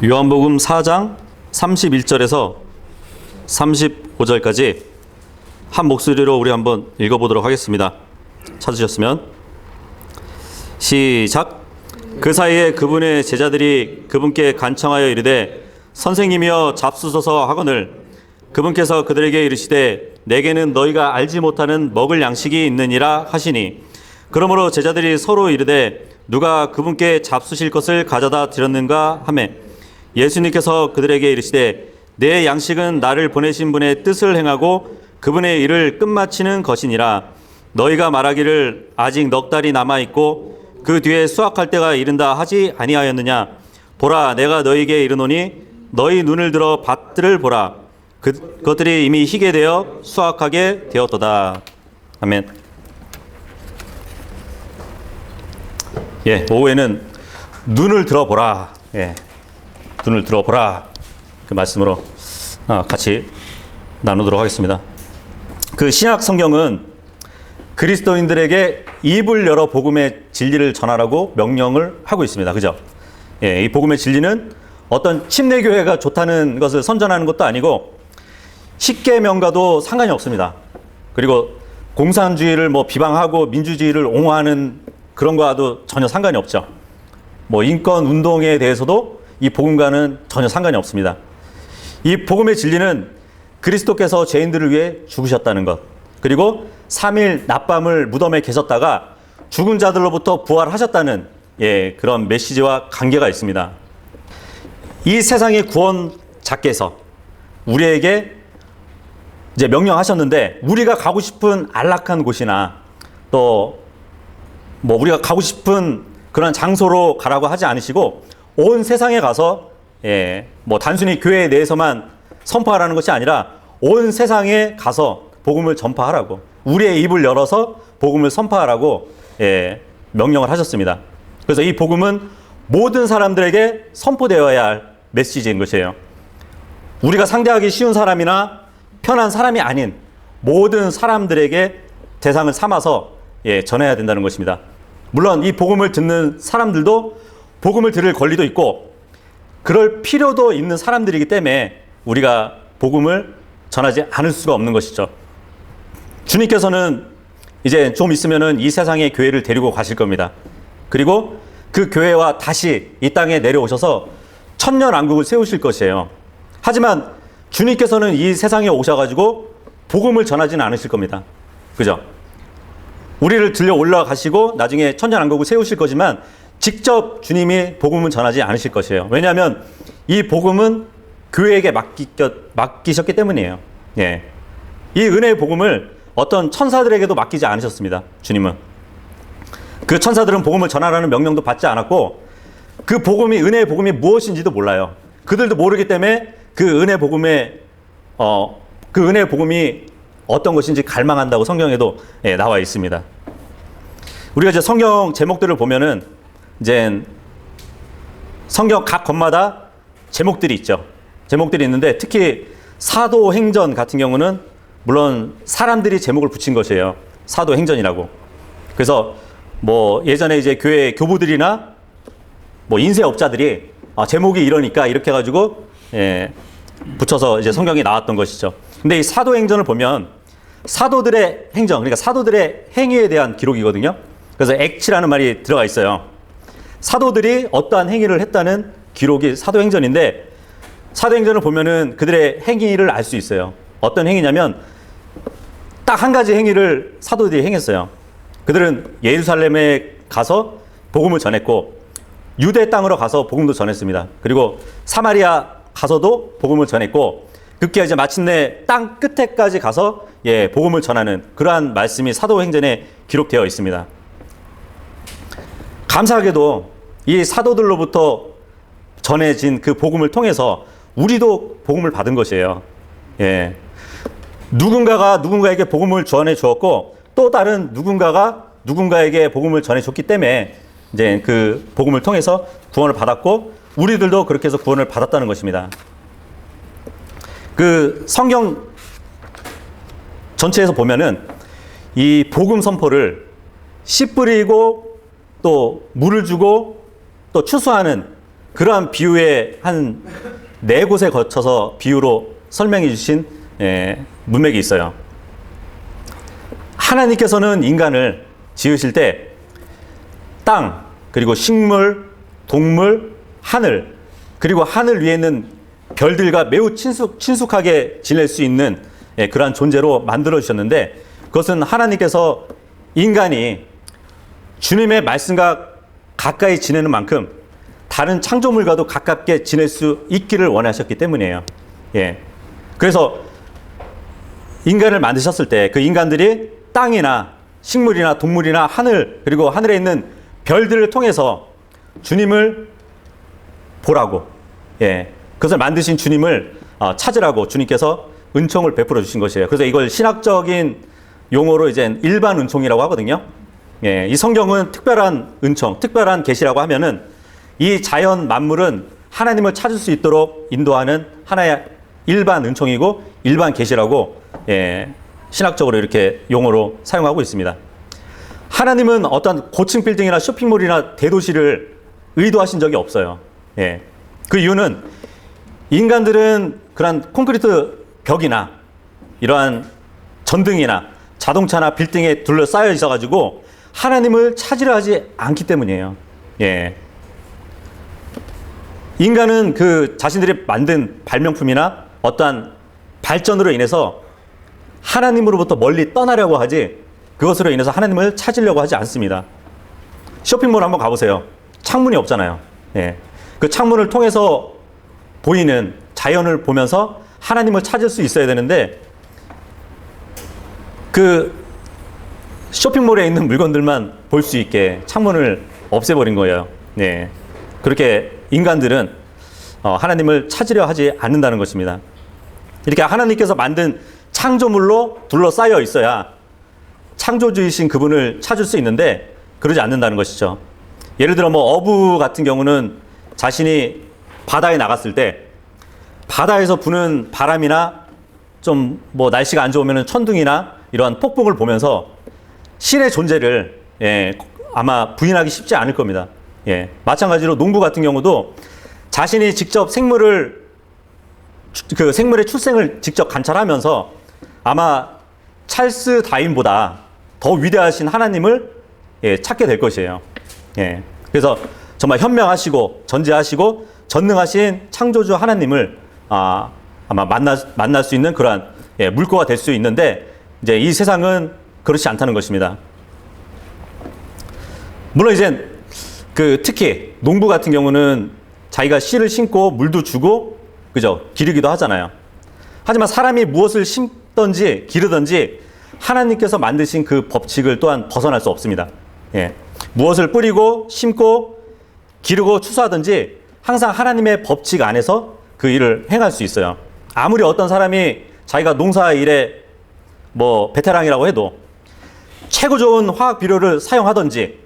요한복음 4장 31절에서 35절까지 한 목소리로 우리 한번 읽어보도록 하겠습니다. 찾으셨으면 시작. 그 사이에 그분의 제자들이 그분께 간청하여 이르되 선생님이여 잡수소서 하거늘 그분께서 그들에게 이르시되 내게는 너희가 알지 못하는 먹을 양식이 있느니라 하시니 그러므로 제자들이 서로 이르되 누가 그분께 잡수실 것을 가져다 드렸는가 하매 예수님께서 그들에게 이르시되 내 양식은 나를 보내신 분의 뜻을 행하고 그분의 일을 끝마치는 것이니라. 너희가 말하기를 아직 넉 달이 남아있고 그 뒤에 수확할 때가 이른다 하지 아니하였느냐. 보라 내가 너희에게 이르노니 너희 눈을 들어 밭들을 보라. 그것들이 이미 희게 되어 수확하게 되었도다. 아멘. 오후에는 눈을 들어보라. 눈을 들어보라. 그 말씀으로 같이 나누도록 하겠습니다. 그 신약 성경은 그리스도인들에게 입을 열어 복음의 진리를 전하라고 명령을 하고 있습니다. 그죠? 이 복음의 진리는 어떤 침례교회가 좋다는 것을 선전하는 것도 아니고 십계명과도 상관이 없습니다. 그리고 공산주의를 비방하고 민주주의를 옹호하는 그런 거와도 전혀 상관이 없죠. 인권 운동에 대해서도 이 복음과는 전혀 상관이 없습니다. 이 복음의 진리는 그리스도께서 죄인들을 위해 죽으셨다는 것, 그리고 3일 낮밤을 무덤에 계셨다가 죽은 자들로부터 부활하셨다는 그런 메시지와 관계가 있습니다. 이 세상의 구원자께서 우리에게 이제 명령하셨는데 우리가 가고 싶은 안락한 곳이나 또 우리가 가고 싶은 그런 장소로 가라고 하지 않으시고 온 세상에 가서 단순히 교회 내에서만 선포하라는 것이 아니라 온 세상에 가서 복음을 전파하라고, 우리의 입을 열어서 복음을 선포하라고 명령을 하셨습니다. 그래서 이 복음은 모든 사람들에게 선포되어야 할 메시지인 것이에요. 우리가 상대하기 쉬운 사람이나 편한 사람이 아닌 모든 사람들에게 대상을 삼아서 전해야 된다는 것입니다. 물론 이 복음을 듣는 사람들도 복음을 들을 권리도 있고 그럴 필요도 있는 사람들이기 때문에 우리가 복음을 전하지 않을 수가 없는 것이죠. 주님께서는 이제 좀 있으면은 이 세상의 교회를 데리고 가실 겁니다. 그리고 그 교회와 다시 이 땅에 내려오셔서 천년왕국을 세우실 것이에요. 하지만 주님께서는 이 세상에 오셔가지고 복음을 전하지는 않으실 겁니다. 그죠? 우리를 들려 올라가시고 나중에 천년왕국을 세우실 거지만 직접 주님이 복음은 전하지 않으실 것이에요. 왜냐하면 이 복음은 교회에게 맡기셨기 때문이에요. 이 은혜의 복음을 어떤 천사들에게도 맡기지 않으셨습니다. 주님은. 그 천사들은 복음을 전하라는 명령도 받지 않았고 그 복음이, 은혜의 복음이 무엇인지도 몰라요. 그들도 모르기 때문에 그 은혜의 복음이 어떤 것인지 갈망한다고 성경에도 나와 있습니다. 우리가 이제 성경 제목들을 보면은 이제 성경 각 권마다 제목들이 있죠. 제목들이 있는데 특히 사도행전 같은 경우는 물론 사람들이 제목을 붙인 것이에요. 사도행전이라고. 그래서 예전에 이제 교회 교부들이나 인쇄업자들이 제목이 이러니까 이렇게 해가지고 붙여서 이제 성경이 나왔던 것이죠. 근데 이 사도행전을 보면 사도들의 행정, 그러니까 사도들의 행위에 대한 기록이거든요. 그래서 액치라는 말이 들어가 있어요. 사도들이 어떠한 행위를 했다는 기록이 사도행전인데 사도행전을 보면은 그들의 행위를 알 수 있어요. 어떤 행위냐면 딱 한 가지 행위를 사도들이 행했어요. 그들은 예루살렘에 가서 복음을 전했고 유대 땅으로 가서 복음도 전했습니다. 그리고 사마리아 가서도 복음을 전했고 급기야 이제 마침내 땅 끝에까지 가서 복음을 전하는 그러한 말씀이 사도행전에 기록되어 있습니다. 감사하게도 이 사도들로부터 전해진 그 복음을 통해서 우리도 복음을 받은 것이에요. 누군가가 누군가에게 복음을 전해 주었고 또 다른 누군가가 누군가에게 복음을 전해 줬기 때문에 이제 그 복음을 통해서 구원을 받았고 우리들도 그렇게 해서 구원을 받았다는 것입니다. 그 성경 전체에서 보면은 이 복음 선포를 씨 뿌리고 또 물을 주고 또 추수하는 그러한 비유의 한 4곳에 거쳐서 비유로 설명해 주신 문맥이 있어요. 하나님께서는 인간을 지으실 때 땅, 그리고 식물, 동물, 하늘, 그리고 하늘 위에 있는 별들과 매우 친숙하게 지낼 수 있는 그러한 존재로 만들어 주셨는데, 그것은 하나님께서 인간이 주님의 말씀과 가까이 지내는 만큼 다른 창조물과도 가깝게 지낼 수 있기를 원하셨기 때문이에요. 그래서 인간을 만드셨을 때 그 인간들이 땅이나 식물이나 동물이나 하늘, 그리고 하늘에 있는 별들을 통해서 주님을 보라고, 그것을 만드신 주님을 찾으라고 주님께서 은총을 베풀어 주신 것이에요. 그래서 이걸 신학적인 용어로 이제 일반 은총이라고 하거든요. 이 성경은 특별한 은총, 특별한 계시라고 하면은 이 자연 만물은 하나님을 찾을 수 있도록 인도하는 하나의 일반 은총이고 일반 계시라고 신학적으로 이렇게 용어로 사용하고 있습니다. 하나님은 어떤 고층 빌딩이나 쇼핑몰이나 대도시를 의도하신 적이 없어요. 그 이유는 인간들은 그런 콘크리트 벽이나 이러한 전등이나 자동차나 빌딩에 둘러싸여 있어가지고 하나님을 찾으려 하지 않기 때문이에요. 인간은 그 자신들이 만든 발명품이나 어떠한 발전으로 인해서 하나님으로부터 멀리 떠나려고 하지, 그것으로 인해서 하나님을 찾으려고 하지 않습니다. 쇼핑몰 한번 가보세요. 창문이 없잖아요. 그 창문을 통해서 보이는 자연을 보면서 하나님을 찾을 수 있어야 되는데, 그 쇼핑몰에 있는 물건들만 볼 수 있게 창문을 없애버린 거예요. 그렇게 인간들은 하나님을 찾으려 하지 않는다는 것입니다. 이렇게 하나님께서 만든 창조물로 둘러싸여 있어야 창조주이신 그분을 찾을 수 있는데 그러지 않는다는 것이죠. 예를 들어 뭐 어부 같은 경우는 자신이 바다에 나갔을 때 바다에서 부는 바람이나 좀 뭐 날씨가 안 좋으면 천둥이나 이러한 폭풍을 보면서 신의 존재를 아마 부인하기 쉽지 않을 겁니다. 마찬가지로 농부 같은 경우도 자신이 직접 생물의 출생을 직접 관찰하면서 아마 찰스 다윈보다 더 위대하신 하나님을 찾게 될 것이에요. 그래서 정말 현명하시고 전지하시고 전능하신 창조주 하나님을 아마 만날 수 있는 그러한 물꼬가 될 수 있는데, 이제 이 세상은 그렇지 않다는 것입니다. 물론 이제 특히 농부 같은 경우는 자기가 씨를 심고 물도 주고 그죠, 기르기도 하잖아요. 하지만 사람이 무엇을 심든지 기르든지 하나님께서 만드신 그 법칙을 또한 벗어날 수 없습니다. 무엇을 뿌리고 심고 기르고 추수하든지 항상 하나님의 법칙 안에서 그 일을 행할 수 있어요. 아무리 어떤 사람이 자기가 농사 일에 뭐 베테랑이라고 해도 최고 좋은 화학 비료를 사용하든지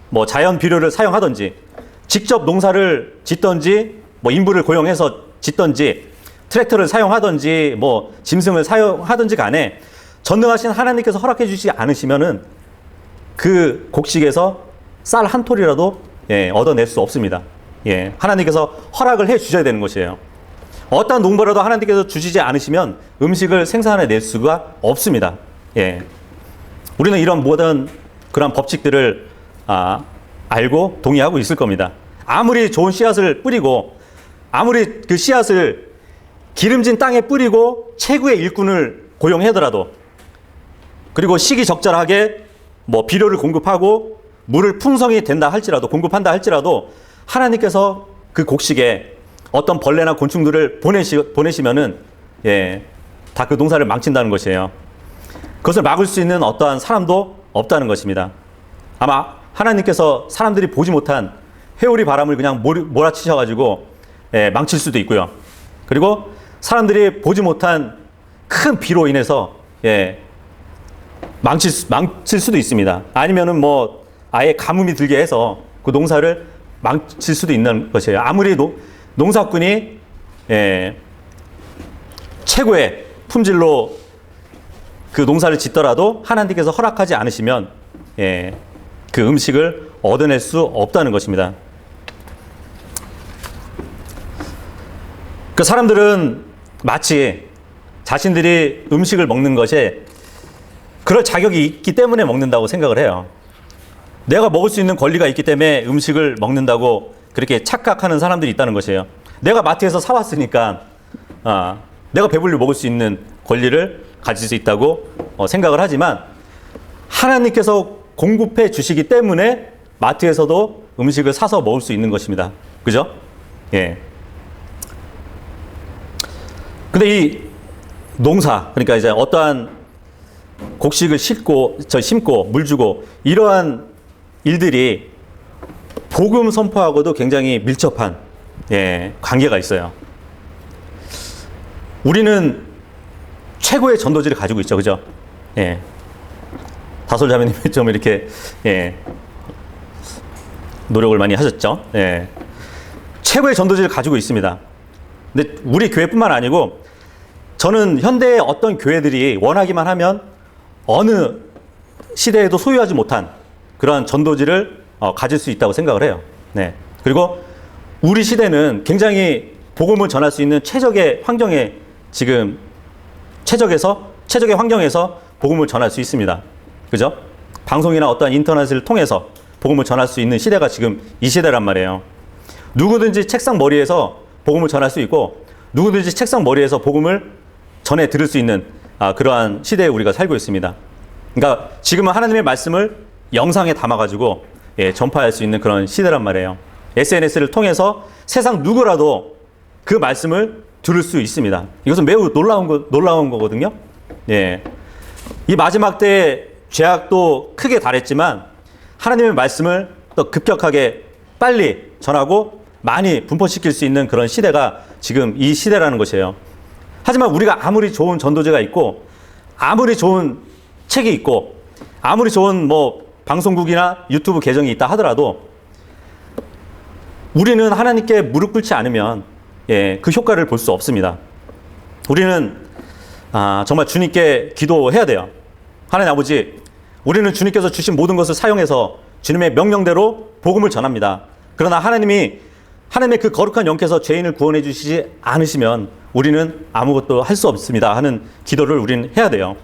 뭐 자연 비료를 사용하든지 직접 농사를 짓든지 뭐 인부를 고용해서 짓든지 트랙터를 사용하든지 뭐 짐승을 사용하든지 간에 전능하신 하나님께서 허락해 주시지 않으시면은 그 곡식에서 쌀 한 톨이라도 얻어낼 수 없습니다. 하나님께서 허락을 해 주셔야 되는 것이에요. 어떤 농부라도 하나님께서 주시지 않으시면 음식을 생산해낼 수가 없습니다. 우리는 이런 모든 그런 법칙들을 알고 동의하고 있을 겁니다. 아무리 좋은 씨앗을 뿌리고 아무리 그 씨앗을 기름진 땅에 뿌리고 최고의 일꾼을 고용하더라도, 그리고 시기적절하게 뭐 비료를 공급하고 물을 풍성히 된다 할지라도, 공급한다 할지라도 하나님께서 그 곡식에 어떤 벌레나 곤충들을 보내시면은 다 그 농사를 망친다는 것이에요. 그것을 막을 수 있는 어떠한 사람도 없다는 것입니다. 아마 하나님께서 사람들이 보지 못한 회오리 바람을 그냥 몰아치셔가지고 망칠 수도 있고요. 그리고 사람들이 보지 못한 큰 비로 인해서 망칠 수도 있습니다. 아니면은 뭐 아예 가뭄이 들게 해서 그 농사를 망칠 수도 있는 것이에요. 아무리 농사꾼이 최고의 품질로 그 농사를 짓더라도 하나님께서 허락하지 않으시면 그 음식을 얻어낼 수 없다는 것입니다. 그 사람들은 마치 자신들이 음식을 먹는 것에 그럴 자격이 있기 때문에 먹는다고 생각을 해요. 내가 먹을 수 있는 권리가 있기 때문에 음식을 먹는다고 그렇게 착각하는 사람들이 있다는 것이에요. 내가 마트에서 사왔으니까 내가 배불리 먹을 수 있는 권리를 가질 수 있다고 생각을 하지만 하나님께서 공급해 주시기 때문에 마트에서도 음식을 사서 먹을 수 있는 것입니다. 그죠? 예. 근데 이 농사, 그러니까 이제 어떠한 곡식을 심고 물 주고 이러한 일들이 복음 선포하고도 굉장히 밀접한 관계가 있어요. 우리는 최고의 전도지를 가지고 있죠. 그죠? 예. 다솔 자매님이 좀 이렇게 노력을 많이 하셨죠. 예. 최고의 전도지를 가지고 있습니다. 근데 우리 교회뿐만 아니고 저는 현대의 어떤 교회들이 원하기만 하면 어느 시대에도 소유하지 못한 그러한 전도지를 가질 수 있다고 생각을 해요. 네. 그리고 우리 시대는 굉장히 복음을 전할 수 있는 최적의 환경에 지금 최적의 환경에서 복음을 전할 수 있습니다. 그죠? 방송이나 어떠한 인터넷을 통해서 복음을 전할 수 있는 시대가 지금 이 시대란 말이에요. 누구든지 책상 머리에서 복음을 전할 수 있고 누구든지 책상 머리에서 복음을 전해 들을 수 있는 그러한 시대에 우리가 살고 있습니다. 그러니까 지금은 하나님의 말씀을 영상에 담아가지고 전파할 수 있는 그런 시대란 말이에요. SNS를 통해서 세상 누구라도 그 말씀을 들을 수 있습니다. 이것은 매우 놀라운 거거든요. 예. 이 마지막 때에 죄악도 크게 달했지만 하나님의 말씀을 또 급격하게 빨리 전하고 많이 분포시킬 수 있는 그런 시대가 지금 이 시대라는 것이에요. 하지만 우리가 아무리 좋은 전도제가 있고 아무리 좋은 책이 있고 아무리 좋은 방송국이나 유튜브 계정이 있다 하더라도 우리는 하나님께 무릎 꿇지 않으면 그 효과를 볼 수 없습니다. 우리는 정말 주님께 기도해야 돼요. 하나님 아버지, 우리는 주님께서 주신 모든 것을 사용해서 주님의 명령대로 복음을 전합니다. 그러나 하나님의 그 거룩한 영께서 죄인을 구원해 주시지 않으시면 우리는 아무것도 할 수 없습니다 하는 기도를 우리는 해야 돼요.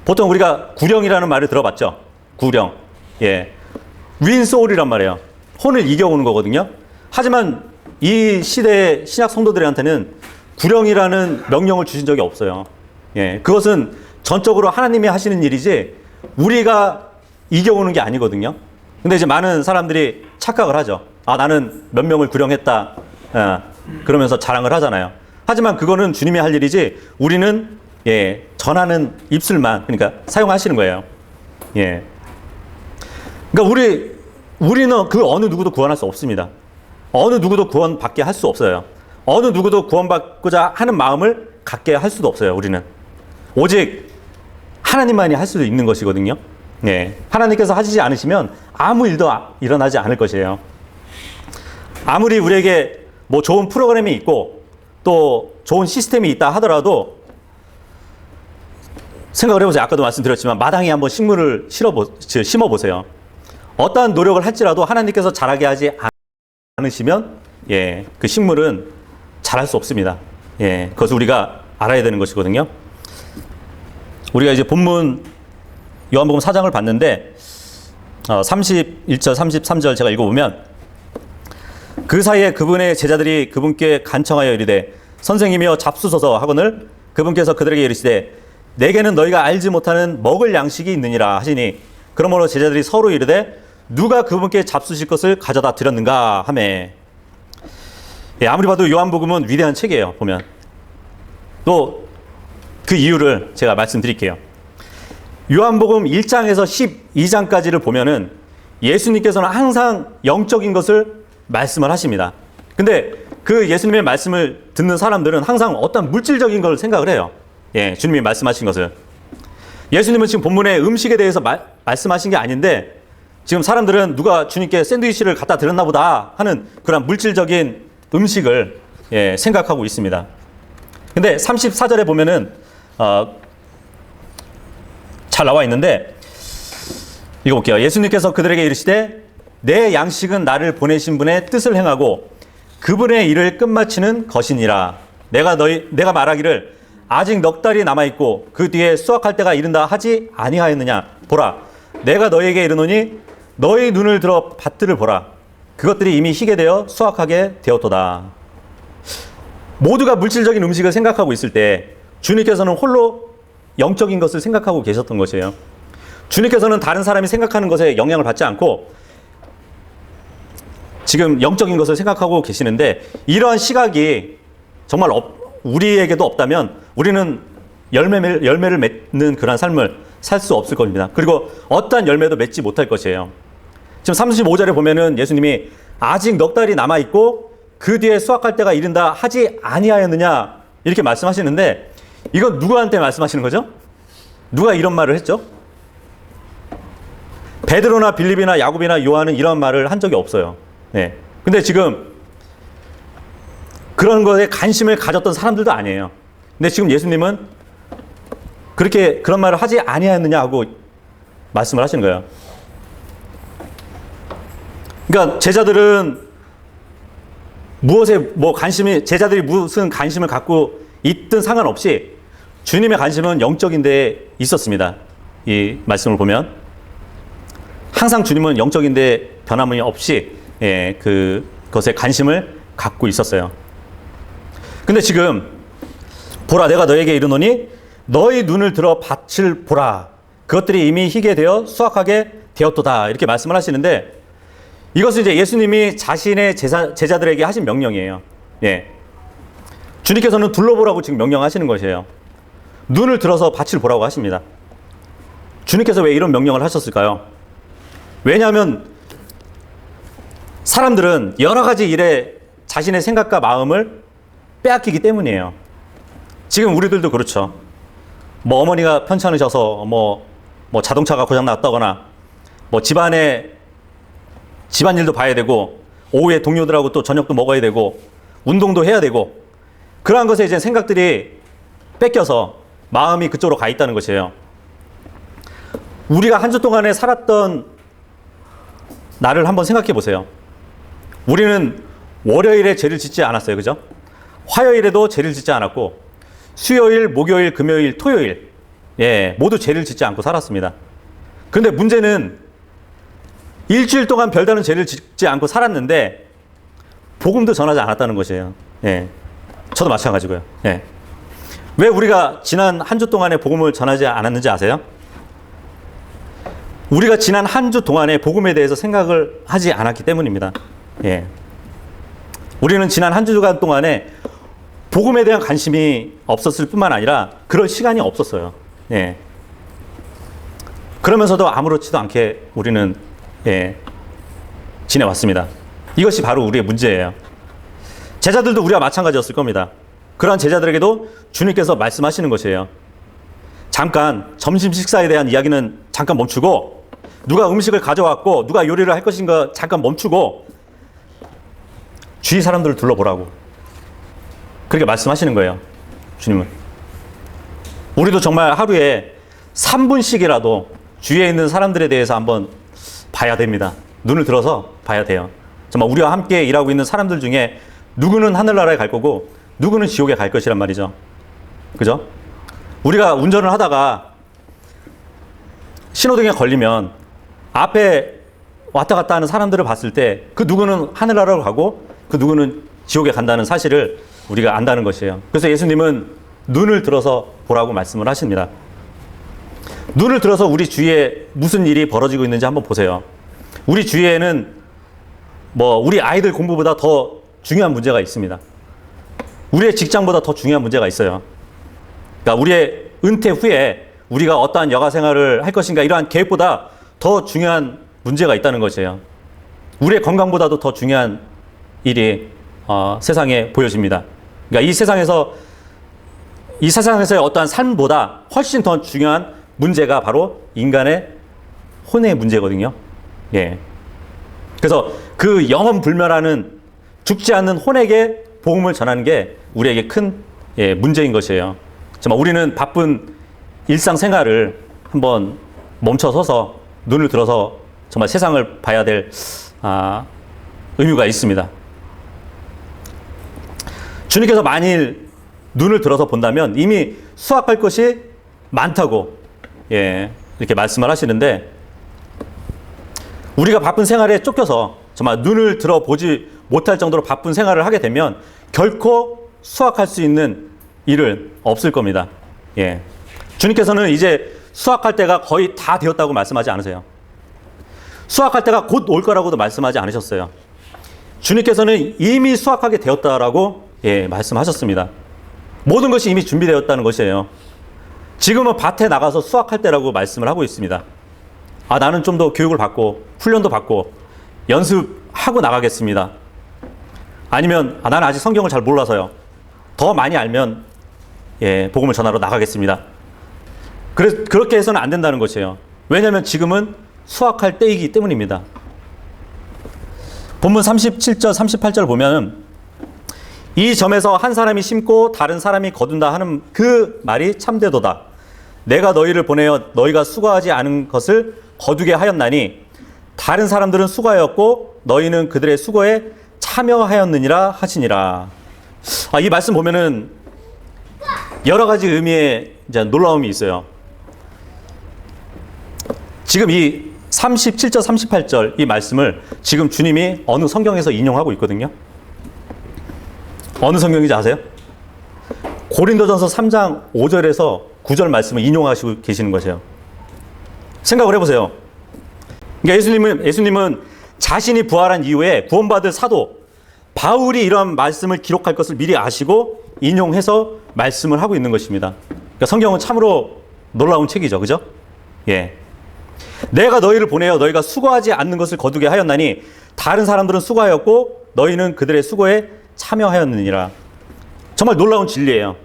보통 우리가 구령이라는 말을 들어봤죠. 구령. win soul이란 말이에요. 혼을 이겨오는 거거든요. 하지만 이 시대의 신약 성도들한테는 구령이라는 명령을 주신 적이 없어요. 그것은 전적으로 하나님이 하시는 일이지 우리가 이겨오는 게 아니거든요. 근데 이제 많은 사람들이 착각을 하죠. 나는 몇 명을 구령했다. 그러면서 자랑을 하잖아요. 하지만 그거는 주님이 할 일이지 우리는 전하는 입술만 그러니까 사용하시는 거예요. 그러니까 우리는 그 어느 누구도 구원할 수 없습니다. 어느 누구도 구원받게 할 수 없어요. 어느 누구도 구원받고자 하는 마음을 갖게 할 수도 없어요. 우리는 오직 하나님만이 할 수 있는 것이거든요. 하나님께서 하시지 않으시면 아무 일도 일어나지 않을 것이에요. 아무리 우리에게 좋은 프로그램이 있고 또 좋은 시스템이 있다 하더라도 생각을 해보세요. 아까도 말씀드렸지만 마당에 한번 식물을 심어보세요. 어떠한 노력을 할지라도 하나님께서 자라게 하지 않으시면 그 식물은 자랄 수 없습니다. 그것을 우리가 알아야 되는 것이거든요. 우리가 이제 본문 요한복음 4장을 봤는데 31절 33절 제가 읽어보면 그 사이에 그분의 제자들이 그분께 간청하여 이르되 선생님이여 잡수소서 하거늘 그분께서 그들에게 이르시되 내게는 너희가 알지 못하는 먹을 양식이 있느니라 하시니 그러므로 제자들이 서로 이르되 누가 그분께 잡수실 것을 가져다 드렸는가 하매. 아무리 봐도 요한복음은 위대한 책이에요. 보면 또 그 이유를 제가 말씀드릴게요. 요한복음 1장에서 12장까지를 보면은 예수님께서는 항상 영적인 것을 말씀을 하십니다. 근데 그 예수님의 말씀을 듣는 사람들은 항상 어떤 물질적인 걸 생각을 해요. 주님이 말씀하신 것을. 예수님은 지금 본문에 음식에 대해서 말씀하신 게 아닌데 지금 사람들은 누가 주님께 샌드위치를 갖다 드렸나 보다 하는 그런 물질적인 음식을 생각하고 있습니다. 근데 34절에 보면은 잘 나와 있는데 읽어볼게요. 예수님께서 그들에게 이르시되 내 양식은 나를 보내신 분의 뜻을 행하고 그분의 일을 끝마치는 것이니라. 내가 말하기를 아직 넉 달이 남아 있고 그 뒤에 수확할 때가 이른다 하지 아니하였느냐. 보라, 내가 너희에게 이르노니 너희 눈을 들어 밭들을 보라. 그것들이 이미 희게 되어 수확하게 되었도다. 모두가 물질적인 음식을 생각하고 있을 때 주님께서는 홀로 영적인 것을 생각하고 계셨던 것이에요. 주님께서는 다른 사람이 생각하는 것에 영향을 받지 않고 지금 영적인 것을 생각하고 계시는데, 이러한 시각이 정말 우리에게도 없다면 우리는 열매를 맺는 그런 삶을 살 수 없을 겁니다. 그리고 어떠한 열매도 맺지 못할 것이에요. 지금 35절에 보면은 예수님이 아직 넉 달이 남아있고 그 뒤에 수확할 때가 이른다 하지 아니하였느냐 이렇게 말씀하시는데, 이건 누구한테 말씀하시는 거죠? 누가 이런 말을 했죠? 베드로나 빌립이나 야곱이나 요한은 이런 말을 한 적이 없어요. 네. 근데 지금 그런 것에 관심을 가졌던 사람들도 아니에요. 근데 지금 예수님은 그런 말을 하지 아니하였느냐 하고 말씀을 하시는 거예요. 그러니까 제자들은 제자들이 무슨 관심을 갖고 있든 상관없이 주님의 관심은 영적인 데에 있었습니다. 이 말씀을 보면 항상 주님은 영적인 데에 변함이 없이 그것에 관심을 갖고 있었어요. 근데 지금 보라, 내가 너에게 이르노니 너희 눈을 들어 밭을 보라. 그것들이 이미 희게 되어 수확하게 되었도다. 이렇게 말씀을 하시는데, 이것은 이제 예수님이 자신의 제자들에게 하신 명령이에요. 예. 주님께서는 둘러보라고 지금 명령하시는 것이에요. 눈을 들어서 밭을 보라고 하십니다. 주님께서 왜 이런 명령을 하셨을까요? 왜냐하면 사람들은 여러 가지 일에 자신의 생각과 마음을 빼앗기기 때문이에요. 지금 우리들도 그렇죠. 어머니가 편찮으셔서 자동차가 고장 났다거나 집안일도 봐야 되고 오후에 동료들하고 또 저녁도 먹어야 되고 운동도 해야 되고, 그러한 것에 이제 생각들이 뺏겨서 마음이 그쪽으로 가 있다는 것이에요. 우리가 한 주 동안에 살았던 날을 한번 생각해 보세요. 우리는 월요일에 죄를 짓지 않았어요. 그죠? 화요일에도 죄를 짓지 않았고 수요일, 목요일, 금요일, 토요일 모두 죄를 짓지 않고 살았습니다. 그런데 문제는 일주일 동안 별다른 죄를 짓지 않고 살았는데 복음도 전하지 않았다는 것이에요. 저도 마찬가지고요. 왜 우리가 지난 한 주 동안에 복음을 전하지 않았는지 아세요? 우리가 지난 한 주 동안에 복음에 대해서 생각을 하지 않았기 때문입니다. 우리는 지난 한 주간 동안에 복음에 대한 관심이 없었을 뿐만 아니라 그럴 시간이 없었어요. 그러면서도 아무렇지도 않게 우리는 지내왔습니다. 이것이 바로 우리의 문제예요. 제자들도 우리와 마찬가지였을 겁니다. 그러한 제자들에게도 주님께서 말씀하시는 것이에요. 잠깐 점심 식사에 대한 이야기는 잠깐 멈추고, 누가 음식을 가져왔고 누가 요리를 할 것인가 잠깐 멈추고 주위 사람들을 둘러보라고 그렇게 말씀하시는 거예요. 주님은. 우리도 정말 하루에 3분씩이라도 주위에 있는 사람들에 대해서 한번 봐야 됩니다. 눈을 들어서 봐야 돼요. 정말 우리와 함께 일하고 있는 사람들 중에 누구는 하늘나라에 갈 거고 누구는 지옥에 갈 것이란 말이죠. 그죠? 우리가 운전을 하다가 신호등에 걸리면 앞에 왔다 갔다 하는 사람들을 봤을 때 그 누구는 하늘나라로 가고 그 누구는 지옥에 간다는 사실을 우리가 안다는 것이에요. 그래서 예수님은 눈을 들어서 보라고 말씀을 하십니다. 눈을 들어서 우리 주위에 무슨 일이 벌어지고 있는지 한번 보세요. 우리 주위에는 우리 아이들 공부보다 더 중요한 문제가 있습니다. 우리의 직장보다 더 중요한 문제가 있어요. 그러니까 우리의 은퇴 후에 우리가 어떠한 여가 생활을 할 것인가, 이러한 계획보다 더 중요한 문제가 있다는 것이에요. 우리의 건강보다도 더 중요한 일이 세상에 보여집니다. 그러니까 이 세상에서의 어떠한 삶보다 훨씬 더 중요한 문제가 바로 인간의 혼의 문제거든요. 그래서 그 영원 불멸하는 죽지 않는 혼에게 복음을 전하는 게 우리에게 큰 문제인 것이에요. 정말 우리는 바쁜 일상생활을 한번 멈춰서서 눈을 들어서 정말 세상을 봐야 될 의무가 있습니다. 주님께서 만일 눈을 들어서 본다면 이미 수확할 것이 많다고 이렇게 말씀을 하시는데, 우리가 바쁜 생활에 쫓겨서 정말 눈을 들어보지 못할 정도로 바쁜 생활을 하게 되면 결코 수확할 수 있는 일은 없을 겁니다. 주님께서는 이제 수확할 때가 거의 다 되었다고 말씀하지 않으세요. 수확할 때가 곧 올 거라고도 말씀하지 않으셨어요. 주님께서는 이미 수확하게 되었다라고 말씀하셨습니다. 모든 것이 이미 준비되었다는 것이에요. 지금은 밭에 나가서 수확할 때라고 말씀을 하고 있습니다. 나는 좀 더 교육을 받고 훈련도 받고 연습하고 나가겠습니다. 아니면 나는 아직 성경을 잘 몰라서요. 더 많이 알면 복음을 전하러 나가겠습니다. 그렇게 해서는 안 된다는 것이에요. 왜냐하면 지금은 수확할 때이기 때문입니다. 본문 37절 38절 보면 이 점에서 한 사람이 심고 다른 사람이 거둔다 하는 그 말이 참되도다. 내가 너희를 보내어 너희가 수고하지 않은 것을 거두게 하였나니 다른 사람들은 수고하였고 너희는 그들의 수고에 참여하였느니라 하시니라. 이 말씀 보면은 여러 가지 의미의 이제 놀라움이 있어요. 지금 이 37절 38절 이 말씀을 지금 주님이 어느 성경에서 인용하고 있거든요. 어느 성경인지 아세요? 고린도전서 3장 5절에서 9절 말씀을 인용하시고 계시는 것이에요. 생각을 해보세요. 그러니까 예수님은 자신이 부활한 이후에 구원받을 사도 바울이 이런 말씀을 기록할 것을 미리 아시고 인용해서 말씀을 하고 있는 것입니다. 그러니까 성경은 참으로 놀라운 책이죠. 그죠? 내가 너희를 보내어 너희가 수고하지 않는 것을 거두게 하였나니 다른 사람들은 수고하였고 너희는 그들의 수고에 참여하였느니라. 정말 놀라운 진리예요.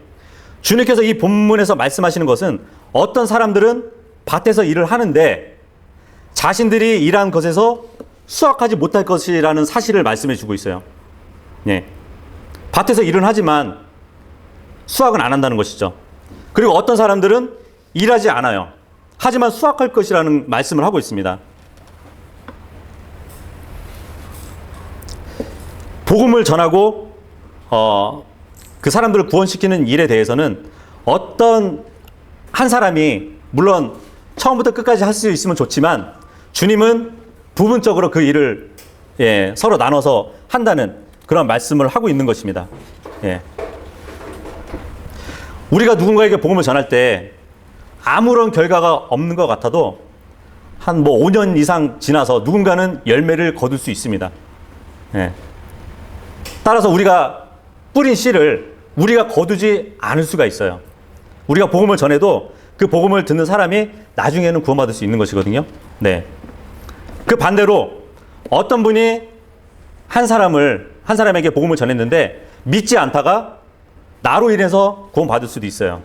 주님께서 이 본문에서 말씀하시는 것은 어떤 사람들은 밭에서 일을 하는데 자신들이 일한 것에서 수확하지 못할 것이라는 사실을 말씀해 주고 있어요. 밭에서 일은 하지만 수확은 안 한다는 것이죠. 그리고 어떤 사람들은 일하지 않아요. 하지만 수확할 것이라는 말씀을 하고 있습니다. 복음을 전하고 그 사람들을 구원시키는 일에 대해서는 어떤 한 사람이 물론 처음부터 끝까지 할 수 있으면 좋지만 주님은 부분적으로 그 일을 서로 나눠서 한다는 그런 말씀을 하고 있는 것입니다. 우리가 누군가에게 복음을 전할 때 아무런 결과가 없는 것 같아도 한 5년 이상 지나서 누군가는 열매를 거둘 수 있습니다. 따라서 우리가 뿌린 씨를 우리가 거두지 않을 수가 있어요. 우리가 복음을 전해도 그 복음을 듣는 사람이 나중에는 구원받을 수 있는 것이거든요. 그 반대로 어떤 분이 한 사람에게 복음을 전했는데 믿지 않다가 나로 인해서 구원받을 수도 있어요.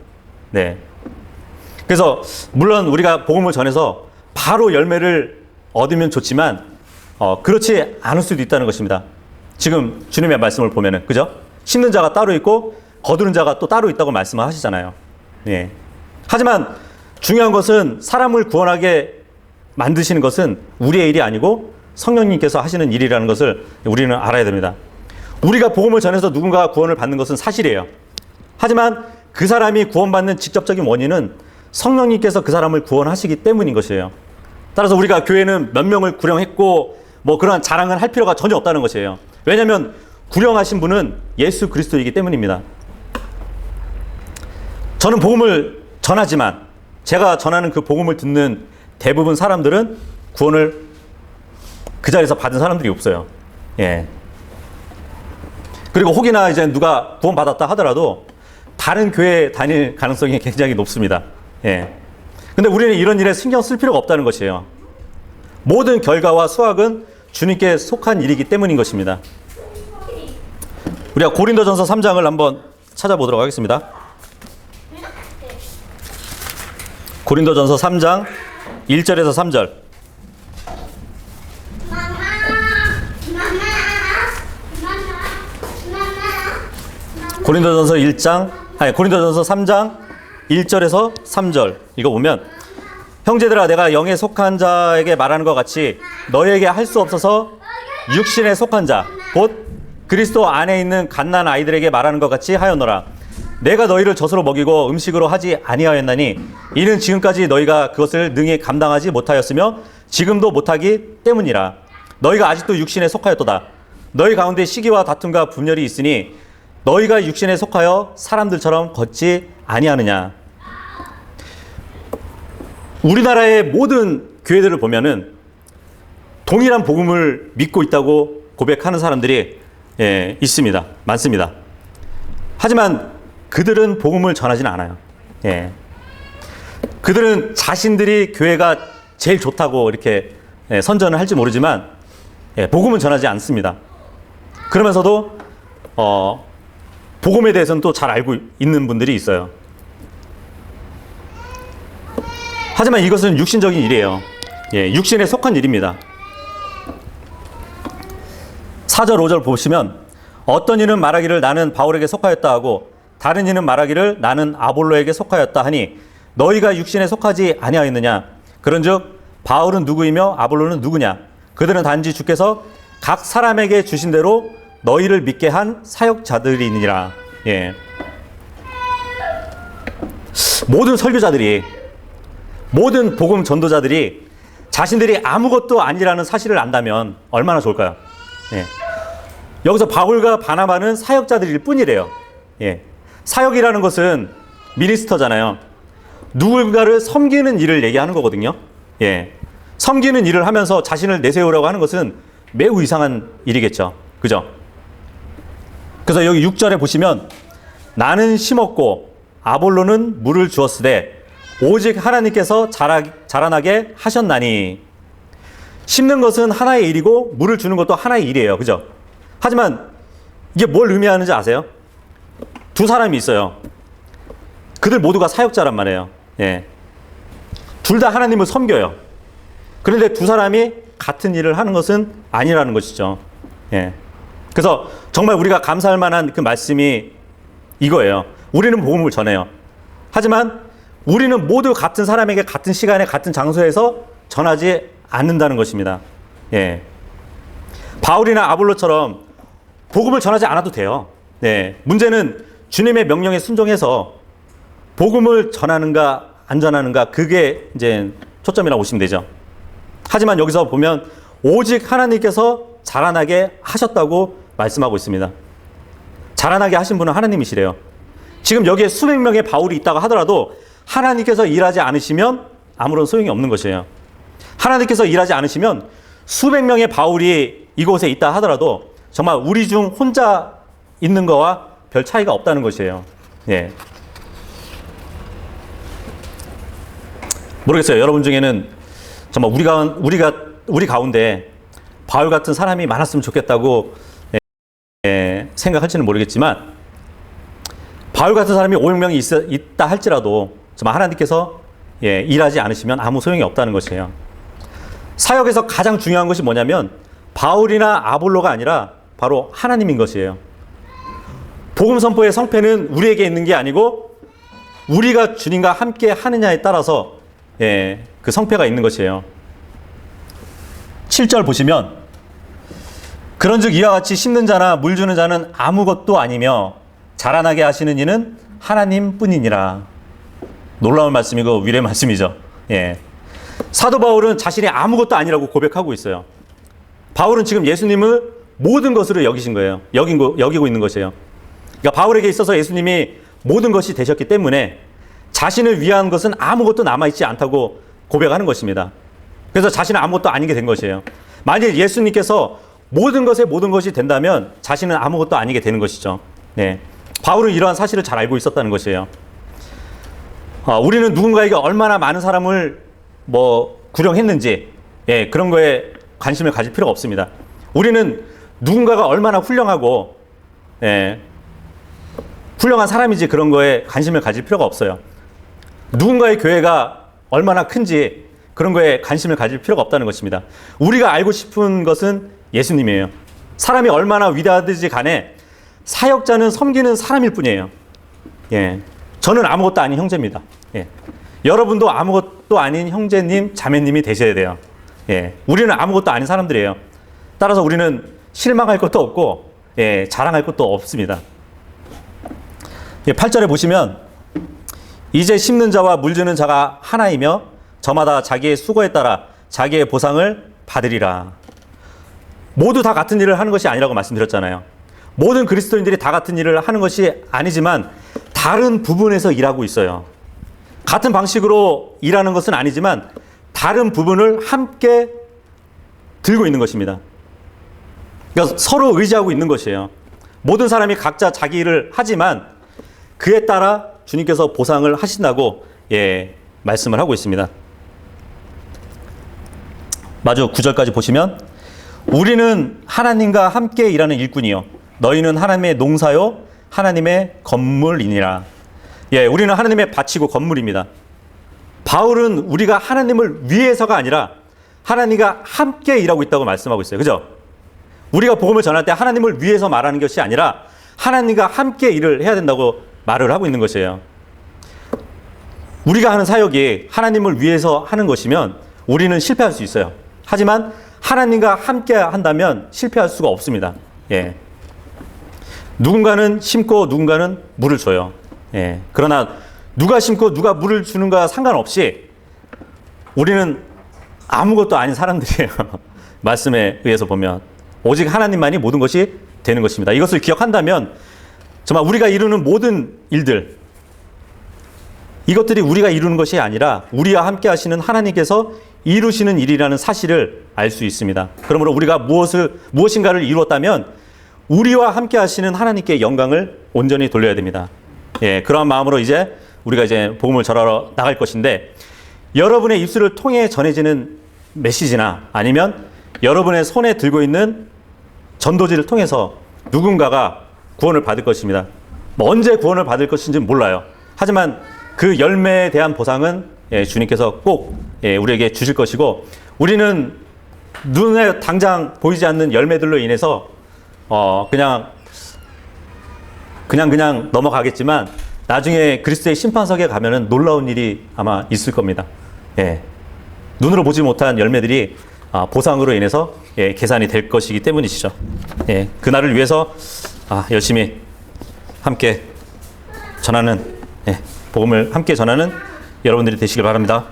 그래서 물론 우리가 복음을 전해서 바로 열매를 얻으면 좋지만 그렇지 않을 수도 있다는 것입니다. 지금 주님의 말씀을 보면은 그죠? 심는 자가 따로 있고 거두는 자가 또 따로 있다고 말씀을 하시잖아요. 하지만 중요한 것은 사람을 구원하게 만드시는 것은 우리의 일이 아니고 성령님께서 하시는 일이라는 것을 우리는 알아야 됩니다. 우리가 복음을 전해서 누군가가 구원을 받는 것은 사실이에요. 하지만 그 사람이 구원받는 직접적인 원인은 성령님께서 그 사람을 구원하시기 때문인 것이에요. 따라서 우리가 교회는 몇 명을 구령했고 그런 자랑을 할 필요가 전혀 없다는 것이에요. 왜냐하면 구령하신 분은 예수 그리스도이기 때문입니다. 저는 복음을 전하지만 제가 전하는 그 복음을 듣는 대부분 사람들은 구원을 그 자리에서 받은 사람들이 없어요. 그리고 혹이나 이제 누가 구원받았다 하더라도 다른 교회에 다닐 가능성이 굉장히 높습니다. 근데 우리는 이런 일에 신경 쓸 필요가 없다는 것이에요. 모든 결과와 수확은 주님께 속한 일이기 때문인 것입니다. 우리가 고린도전서 3장을 한번 찾아보도록 하겠습니다. 고린도전서 3장 1절에서 3절. 고린도전서 3장 1절에서 3절 읽어보면 형제들아 내가 영에 속한 자에게 말하는 것 같이 너희에게 할 수 없어서 육신에 속한 자 곧 그리스도 안에 있는 갓난 아이들에게 말하는 것 같이 하였노라. 내가 너희를 젖으로 먹이고 음식으로 하지 아니하였나니 이는 지금까지 너희가 그것을 능히 감당하지 못하였으며 지금도 못하기 때문이라. 너희가 아직도 육신에 속하였도다. 너희 가운데 시기와 다툼과 분열이 있으니 너희가 육신에 속하여 사람들처럼 걷지 아니하느냐. 우리나라의 모든 교회들을 보면은 동일한 복음을 믿고 있다고 고백하는 사람들이 있습니다. 많습니다. 하지만 그들은 복음을 전하지는 않아요. 그들은 자신들이 교회가 제일 좋다고 이렇게 선전을 할지 모르지만 복음은 전하지 않습니다. 그러면서도 복음에 대해서는 또 잘 알고 있는 분들이 있어요. 하지만 이것은 육신적인 일이에요. 육신에 속한 일입니다. 4절 5절 보시면 어떤 이는 말하기를 나는 바울에게 속하였다 하고 다른 이는 말하기를 나는 아볼로에게 속하였다 하니 너희가 육신에 속하지 아니하였느냐. 그런즉 바울은 누구이며 아볼로는 누구냐. 그들은 단지 주께서 각 사람에게 주신 대로 너희를 믿게 한 사역자들이니라. 모든 설교자들이, 모든 복음 전도자들이 자신들이 아무것도 아니라는 사실을 안다면 얼마나 좋을까요? 여기서 바울과 바나바는 사역자들일 뿐이래요. 사역이라는 것은 미니스터잖아요. 누군가를 섬기는 일을 얘기하는 거거든요. 섬기는 일을 하면서 자신을 내세우라고 하는 것은 매우 이상한 일이겠죠. 그죠? 그래서 여기 6절에 보시면 나는 심었고 아볼로는 물을 주었으되 오직 하나님께서 자라나게 하셨나니. 심는 것은 하나의 일이고 물을 주는 것도 하나의 일이에요. 그죠? 하지만 이게 뭘 의미하는지 아세요? 두 사람이 있어요. 그들 모두가 사역자란 말이에요. 둘 다 하나님을 섬겨요. 그런데 두 사람이 같은 일을 하는 것은 아니라는 것이죠. 그래서 정말 우리가 감사할 만한 그 말씀이 이거예요. 우리는 복음을 전해요. 하지만 우리는 모두 같은 사람에게 같은 시간에 같은 장소에서 전하지 않는다는 것입니다. 바울이나 아볼로처럼 복음을 전하지 않아도 돼요. 문제는 주님의 명령에 순종해서 복음을 전하는가 안 전하는가, 그게 이제 초점이라고 보시면 되죠. 하지만 여기서 보면 오직 하나님께서 자라나게 하셨다고 말씀하고 있습니다. 자라나게 하신 분은 하나님이시래요. 지금 여기에 수백 명의 바울이 있다고 하더라도 하나님께서 일하지 않으시면 아무런 소용이 없는 것이에요. 하나님께서 일하지 않으시면 수백 명의 바울이 이곳에 있다 하더라도 정말 우리 중 혼자 있는 거와 별 차이가 없다는 것이에요. 모르겠어요. 여러분 중에는 정말 우리 가운데 바울 같은 사람이 많았으면 좋겠다고 생각할지는 모르겠지만, 바울 같은 사람이 500명이 있다 할지라도 정말 하나님께서 일하지 않으시면 아무 소용이 없다는 것이에요. 사역에서 가장 중요한 것이 뭐냐면 바울이나 아볼로가 아니라 바로 하나님인 것이에요. 복음 선포의 성패는 우리에게 있는 게 아니고 우리가 주님과 함께 하느냐에 따라서 그 성패가 있는 것이에요. 7절 보시면 그런즉 이와 같이 심는 자나 물 주는 자는 아무것도 아니며 자라나게 하시는 이는 하나님뿐이니라. 놀라운 말씀이고 위례의 말씀이죠. 사도 바울은 자신이 아무것도 아니라고 고백하고 있어요. 바울은 지금 예수님을 모든 것으로 여기신 거예요. 여기고 있는 것이에요. 그러니까 바울에게 있어서 예수님이 모든 것이 되셨기 때문에 자신을 위한 것은 아무것도 남아있지 않다고 고백하는 것입니다. 그래서 자신은 아무것도 아니게 된 것이에요. 만일 예수님께서 모든 것에 모든 것이 된다면 자신은 아무것도 아니게 되는 것이죠. 바울은 이러한 사실을 잘 알고 있었다는 것이에요. 우리는 누군가에게 얼마나 많은 사람을 구령했는지 그런 거에 관심을 가질 필요가 없습니다. 우리는 누군가가 얼마나 훌륭하고 훌륭한 사람이지 그런 거에 관심을 가질 필요가 없어요. 누군가의 교회가 얼마나 큰지 그런 거에 관심을 가질 필요가 없다는 것입니다. 우리가 알고 싶은 것은 예수님이에요. 사람이 얼마나 위대하든지 간에 사역자는 섬기는 사람일 뿐이에요. 저는 아무것도 아닌 형제입니다. 여러분도 아무것도 아닌 형제님, 자매님이 되셔야 돼요. 우리는 아무것도 아닌 사람들이에요. 따라서 우리는 실망할 것도 없고 자랑할 것도 없습니다. 8절에 보시면 이제 심는 자와 물주는 자가 하나이며 저마다 자기의 수고에 따라 자기의 보상을 받으리라. 모두 다 같은 일을 하는 것이 아니라고 말씀드렸잖아요. 모든 그리스도인들이 다 같은 일을 하는 것이 아니지만 다른 부분에서 일하고 있어요. 같은 방식으로 일하는 것은 아니지만 다른 부분을 함께 들고 있는 것입니다. 그러니까 서로 의지하고 있는 것이에요. 모든 사람이 각자 자기 일을 하지만 그에 따라 주님께서 보상을 하신다고 말씀을 하고 있습니다. 마저 9절까지 보시면 우리는 하나님과 함께 일하는 일꾼이요 너희는 하나님의 농사요 하나님의 건물이니라. 우리는 하나님의 밭이고 건물입니다. 바울은 우리가 하나님을 위해서가 아니라 하나님과 함께 일하고 있다고 말씀하고 있어요. 그죠? 우리가 복음을 전할 때 하나님을 위해서 말하는 것이 아니라 하나님과 함께 일을 해야 된다고 말을 하고 있는 것이에요. 우리가 하는 사역이 하나님을 위해서 하는 것이면 우리는 실패할 수 있어요. 하지만 하나님과 함께 한다면 실패할 수가 없습니다. 누군가는 심고 누군가는 물을 줘요. 그러나 누가 심고 누가 물을 주는가 상관없이 우리는 아무것도 아닌 사람들이에요. 말씀에 의해서 보면 오직 하나님만이 모든 것이 되는 것입니다. 이것을 기억한다면 정말 우리가 이루는 모든 일들, 이것들이 우리가 이루는 것이 아니라 우리와 함께 하시는 하나님께서 이루시는 일이라는 사실을 알 수 있습니다. 그러므로 우리가 무엇인가를 이루었다면 우리와 함께 하시는 하나님께 영광을 온전히 돌려야 됩니다. 그러한 마음으로 이제 우리가 이제 복음을 전하러 나갈 것인데 여러분의 입술을 통해 전해지는 메시지나 아니면 여러분의 손에 들고 있는 전도지를 통해서 누군가가 구원을 받을 것입니다. 언제 구원을 받을 것인지는 몰라요. 하지만 그 열매에 대한 보상은 주님께서 꼭 우리에게 주실 것이고 우리는 눈에 당장 보이지 않는 열매들로 인해서 그냥 넘어가겠지만 나중에 그리스도의 심판석에 가면은 놀라운 일이 아마 있을 겁니다. 눈으로 보지 못한 열매들이 보상으로 인해서 계산이 될 것이기 때문이시죠. 그날을 위해서 열심히 함께 전하는 복음을 함께 전하는 여러분들이 되시길 바랍니다.